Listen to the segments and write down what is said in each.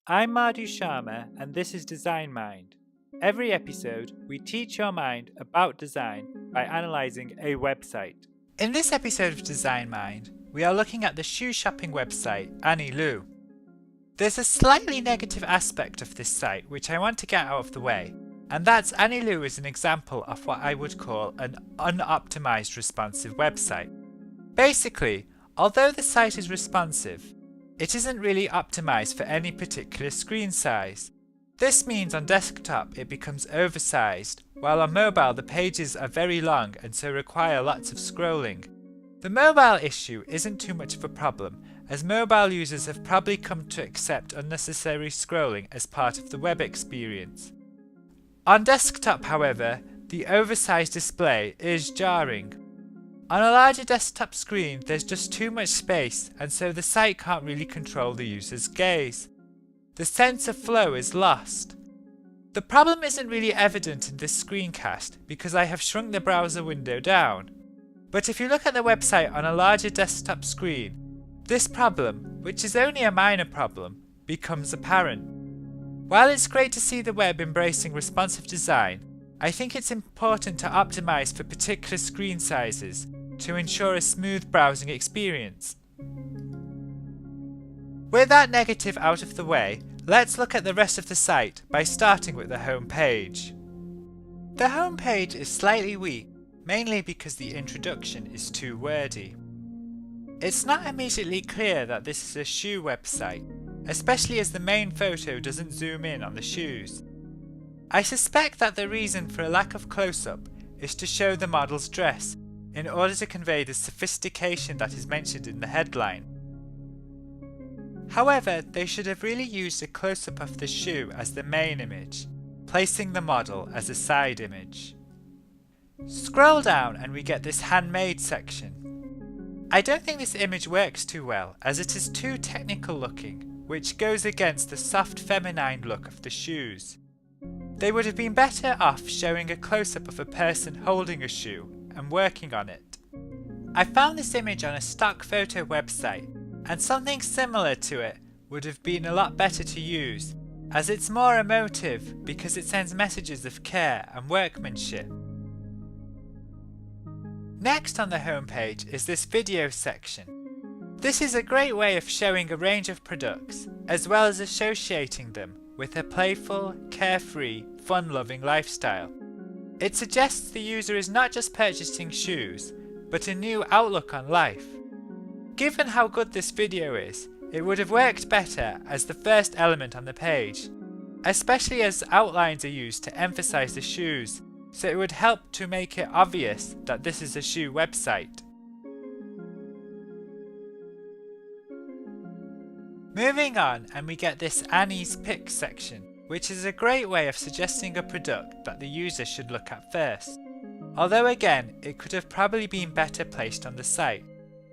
I'm Madhu Sharma and this is Design Mind. Every episode, we teach your mind about design by analysing a website. In this episode of Design Mind, we are looking at the shoe shopping website Anyi. There's a slightly negative aspect of this site which I want to get out of the way, and that's Anyi is an example of what I would call an unoptimized responsive website. Basically, although the site is responsive, it isn't really optimized for any particular screen size. This means on desktop it becomes oversized, while on mobile the pages are very long and so require lots of scrolling. The mobile issue isn't too much of a problem, as mobile users have probably come to accept unnecessary scrolling as part of the web experience. On desktop, however, the oversized display is jarring. On a larger desktop screen, there's just too much space, and so the site can't really control the user's gaze. The sense of flow is lost. The problem isn't really evident in this screencast because I have shrunk the browser window down. But if you look at the website on a larger desktop screen, this problem, which is only a minor problem, becomes apparent. While it's great to see the web embracing responsive design, I think it's important to optimize for particular screen sizes to ensure a smooth browsing experience. With that negative out of the way, let's look at the rest of the site by starting with the home page. The home page is slightly weak, mainly because the introduction is too wordy. It's not immediately clear that this is a shoe website, especially as the main photo doesn't zoom in on the shoes. I suspect that the reason for a lack of close-up is to show the model's dress, in order to convey the sophistication that is mentioned in the headline. However, they should have really used a close-up of the shoe as the main image, placing the model as a side image. Scroll down and we get this handmade section. I don't think this image works too well, as it is too technical looking, which goes against the soft feminine look of the shoes. They would have been better off showing a close-up of a person holding a shoe and working on it. I found this image on a stock photo website, and something similar to it would have been a lot better to use, as it's more emotive because it sends messages of care and workmanship. Next on the homepage is this video section. This is a great way of showing a range of products, as well as associating them with a playful, carefree, fun-loving lifestyle. It suggests the user is not just purchasing shoes, but a new outlook on life. Given how good this video is, it would have worked better as the first element on the page, especially as outlines are used to emphasize the shoes, so it would help to make it obvious that this is a shoe website. Moving on, and we get this Anyi's Pics section, which is a great way of suggesting a product that the user should look at first. Although again, it could have probably been better placed on the site,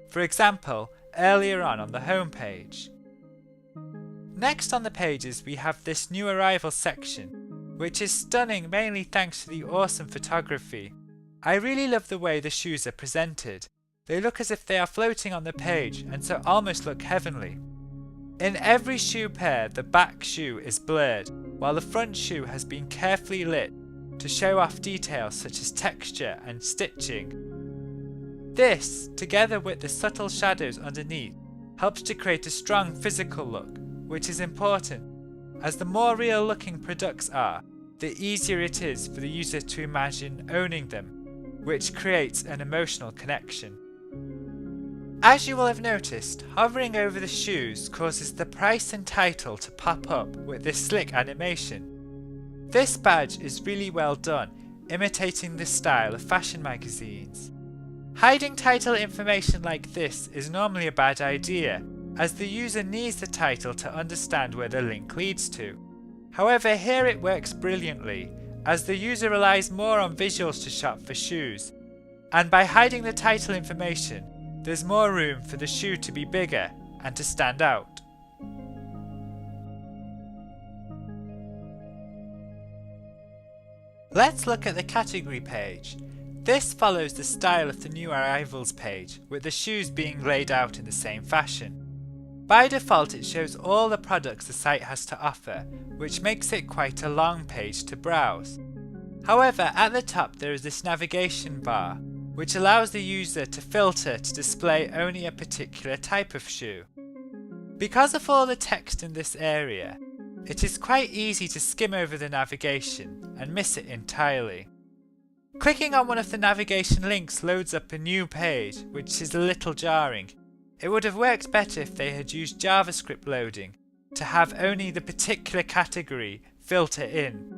for example, earlier on the home page. Next on the pages we have this new arrival section, which is stunning mainly thanks to the awesome photography. I really love the way the shoes are presented. They look as if they are floating on the page and so almost look heavenly. In every shoe pair, the back shoe is blurred, while the front shoe has been carefully lit to show off details such as texture and stitching. This, together with the subtle shadows underneath, helps to create a strong physical look, which is important, as the more real looking products are, the easier it is for the user to imagine owning them, which creates an emotional connection. As you will have noticed, hovering over the shoes causes the price and title to pop up with this slick animation. This badge is really well done, imitating the style of fashion magazines. Hiding title information like this is normally a bad idea, as the user needs the title to understand where the link leads to. However, here it works brilliantly, as the user relies more on visuals to shop for shoes, and by hiding the title information, there's more room for the shoe to be bigger and to stand out. Let's look at the category page. This follows the style of the new arrivals page, with the shoes being laid out in the same fashion. By default it shows all the products the site has to offer, which makes it quite a long page to browse. However, at the top there is this navigation bar, which allows the user to filter to display only a particular type of shoe. Because of all the text in this area, it is quite easy to skim over the navigation and miss it entirely. Clicking on one of the navigation links loads up a new page, which is a little jarring. It would have worked better if they had used JavaScript loading to have only the particular category filter in.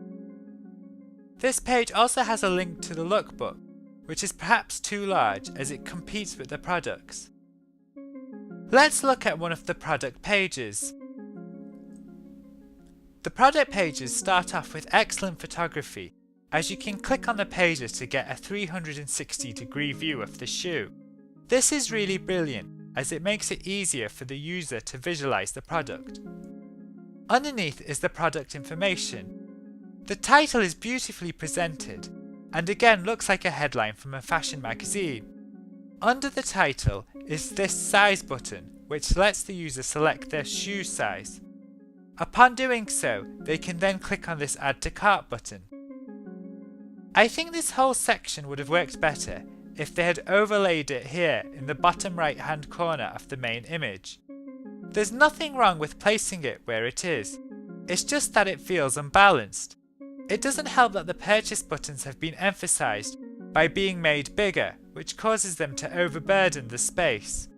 This page also has a link to the lookbook, which is perhaps too large as it competes with the products. Let's look at one of the product pages. The product pages start off with excellent photography, as you can click on the pages to get a 360-degree view of the shoe. This is really brilliant, as it makes it easier for the user to visualize the product. Underneath is the product information. The title is beautifully presented, and again looks like a headline from a fashion magazine. Under the title is this size button, which lets the user select their shoe size. Upon doing so, they can then click on this Add to Cart button. I think this whole section would have worked better if they had overlaid it here in the bottom right hand corner of the main image. There's nothing wrong with placing it where it is, it's just that it feels unbalanced. It doesn't help that the purchase buttons have been emphasized by being made bigger, which causes them to overburden the space.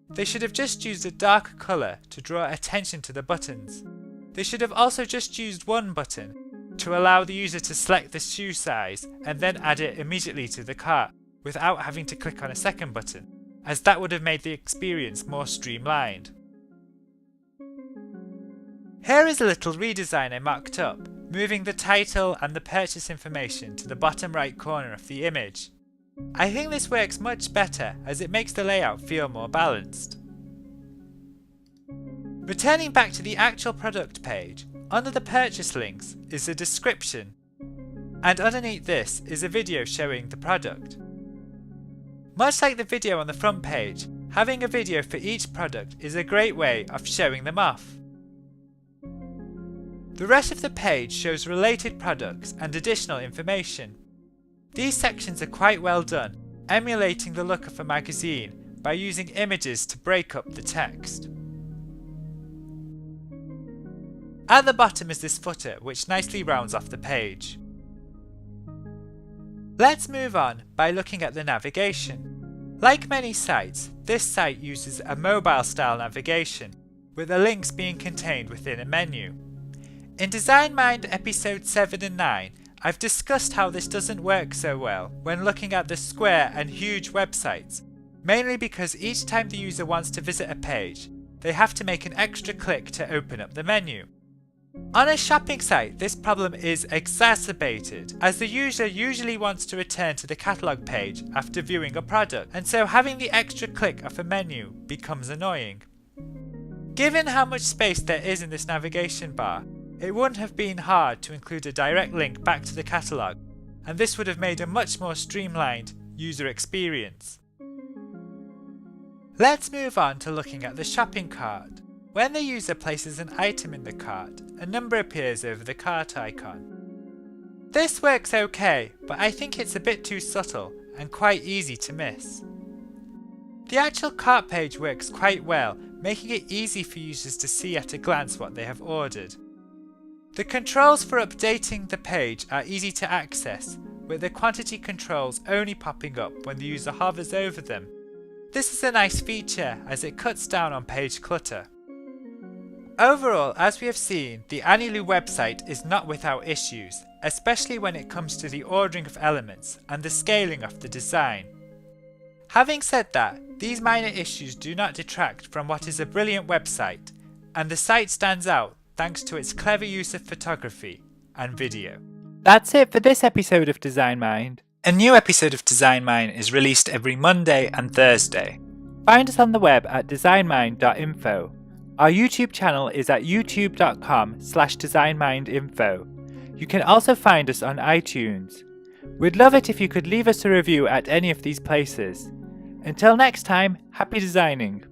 They should have just used a darker colour to draw attention to the buttons. They should have also just used one button to allow the user to select the shoe size and then add it immediately to the cart without having to click on a second button, as that would have made the experience more streamlined. Here is a little redesign I mocked up, moving the title and the purchase information to the bottom right corner of the image. I think this works much better as it makes the layout feel more balanced. Returning back to the actual product page, under the purchase links is a description, and underneath this is a video showing the product. Much like the video on the front page, having a video for each product is a great way of showing them off. The rest of the page shows related products and additional information. These sections are quite well done, emulating the look of a magazine by using images to break up the text. At the bottom is this footer, which nicely rounds off the page. Let's move on by looking at the navigation. Like many sites, this site uses a mobile style navigation, with the links being contained within a menu. In Design Mind episode 7 and 9, I've discussed how this doesn't work so well when looking at the square and huge websites, mainly because each time the user wants to visit a page, they have to make an extra click to open up the menu. On a shopping site, this problem is exacerbated, as the user usually wants to return to the catalogue page after viewing a product, and so having the extra click of a menu becomes annoying. Given how much space there is in this navigation bar, it wouldn't have been hard to include a direct link back to the catalogue, and this would have made a much more streamlined user experience. Let's move on to looking at the shopping cart. When the user places an item in the cart, a number appears over the cart icon. This works okay, but I think it's a bit too subtle and quite easy to miss. The actual cart page works quite well, making it easy for users to see at a glance what they have ordered. The controls for updating the page are easy to access, with the quantity controls only popping up when the user hovers over them. This is a nice feature as it cuts down on page clutter. Overall, as we have seen, the Anyi website is not without issues, especially when it comes to the ordering of elements and the scaling of the design. Having said that, these minor issues do not detract from what is a brilliant website, and the site stands out thanks to its clever use of photography and video. That's it for this episode of Design Mind. A new episode of Design Mind is released every Monday and Thursday. Find us on the web at designmind.info. Our YouTube channel is at youtube.com/designmindinfo. You can also find us on iTunes. We'd love it if you could leave us a review at any of these places. Until next time, happy designing!